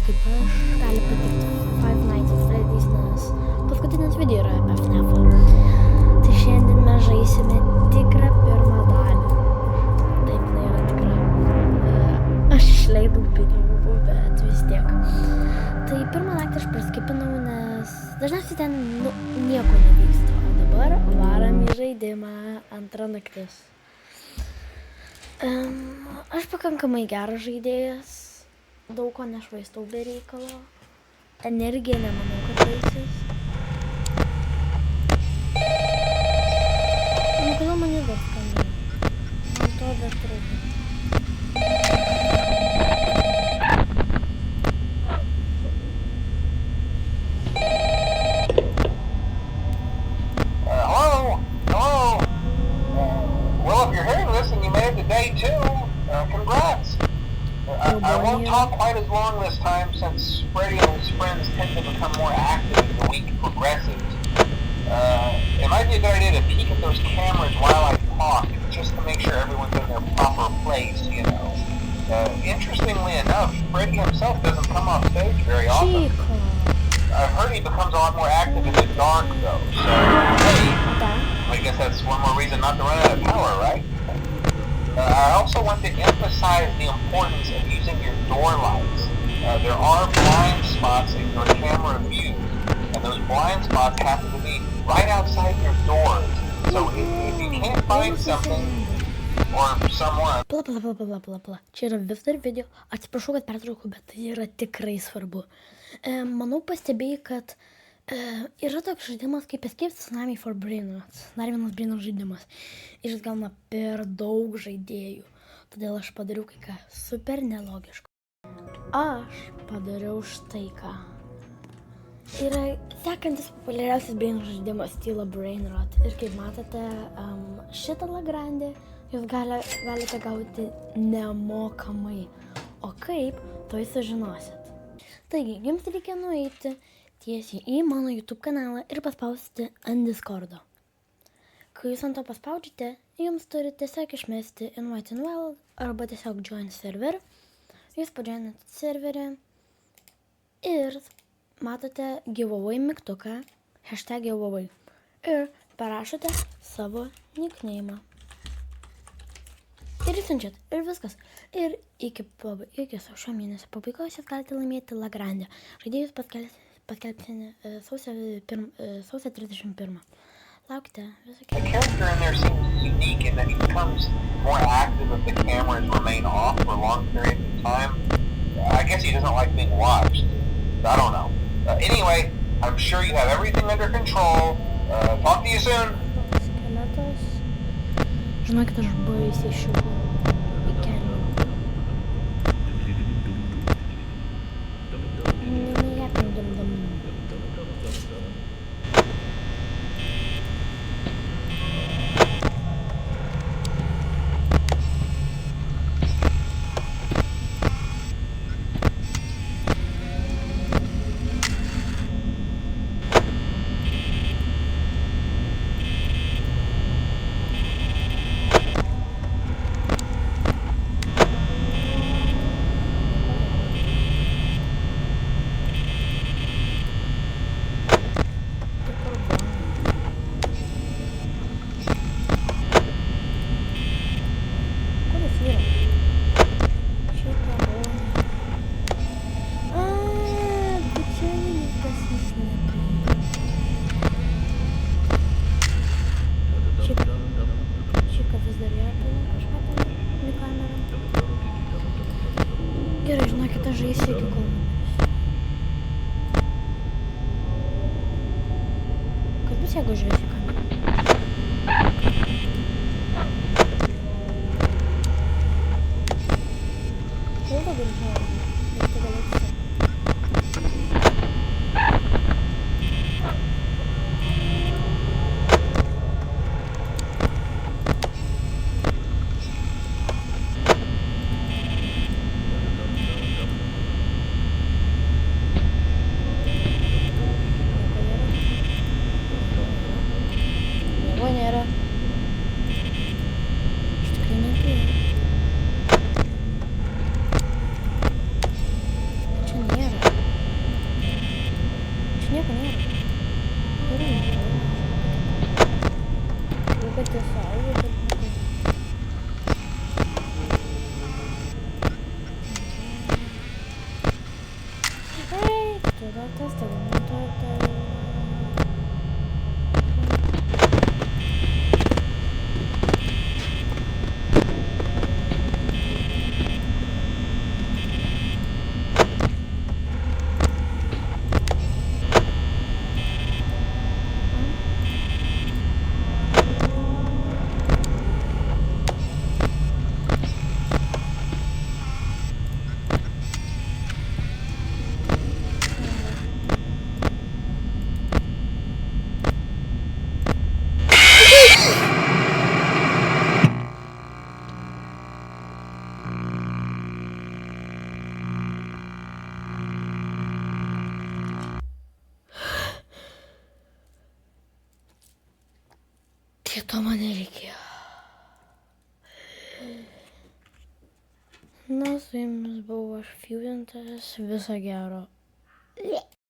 kaip aš, gali patikti Five Nights at Freddy's, nes paskutinis video yra apie FNAF'ą. Tai šiandien mes žaisime tikrą pirmą dalį. Taip, jinai yra tikra. Aš išleidau pinigų, bet vis tiek. Tai pirmą naktį aš praskipinau, nes dažniausiai ten nieko nevyksta. O dabar varam į žaidimą antrą naktis. Aš pakankamai geras žaidėjas. Daug ko nešvaistau be reikalo. Energija nemanau, kad baigsis. Nu, kodėl man jis dar skambina? Man to dar trūko. Congrats! I won't talk quite as long this time since Freddy and his friends tend to become more active as the week progresses. It might be a good idea to peek at those cameras while I talk, just to make sure everyone's in their proper place, you know. Interestingly enough, Freddy himself doesn't come off stage very often. I've heard he becomes a lot more active in the dark, though, so hey, I guess that's one more reason not to run out of power, right? I also want to emphasize the importance of using your door lights. There are blind spots in your camera view, and those blind spots happen to be right outside your doors. So if you can't find something or someone... Pala. Čia yra vis dar video. Atsiprašau, kad pertraukiau, bet tai yra tikrai svarbu. Manau, pastebėjai, kad yra toks žaidimas kaip Escape Tsunami for Brainrots. Dar vienas Brainrots žaidimas. Ir jis gauna per daug žaidėjų. Todėl aš padariau kai ką super nelogiško. Aš padariau štai ką. Yra sekantis populiariausias Brainrots žaidimas Stila Brainrot. Ir kaip matote, šitą Lagrandę jūs galite gauti nemokamai. O kaip, to jūs sužinosit. Taigi, jums reikia nueiti tiesiai į mano YouTube kanalą ir paspausti ant Discordo. Kai jūs ant to paspaudžiate, jums turi tiesiog išmesti Invite in World arba tiesiog Join Server. Jūs pajoinat serverį ir matote giveaway mygtuką, #giveaway ir parašote savo nickname'ą. Ir išsiunčiat, ir viskas. Ir iki šio mėnesio pabaigos jūs galite laimėti Lagrandę. Žaidėjus paskelbsime sausio 31. Laukite. The character in there seems unique in that he becomes more active if the cameras remain off for long periods of time. I guess he doesn't like being watched. I don't know. Anyway, I'm sure you have everything under control. Talk to you soon. Skeletas. Žinokit, aš baisiai šiuo į kelią. Gerai, žinokit, aš žaisiu iki kol numirsiu. Kas bus, jeigu žiūrėsiu į kamerą? Kodėl dabar žiūrėjau? Bet tai gal atsisėti. nieko nėra. Yra nieko. Jau kad jie saugo, bet nieko. Ei, tada tas, tada tada. Tai to man nereikėjo. Na, su jumis buvau aš Fusiontas. Viso gero.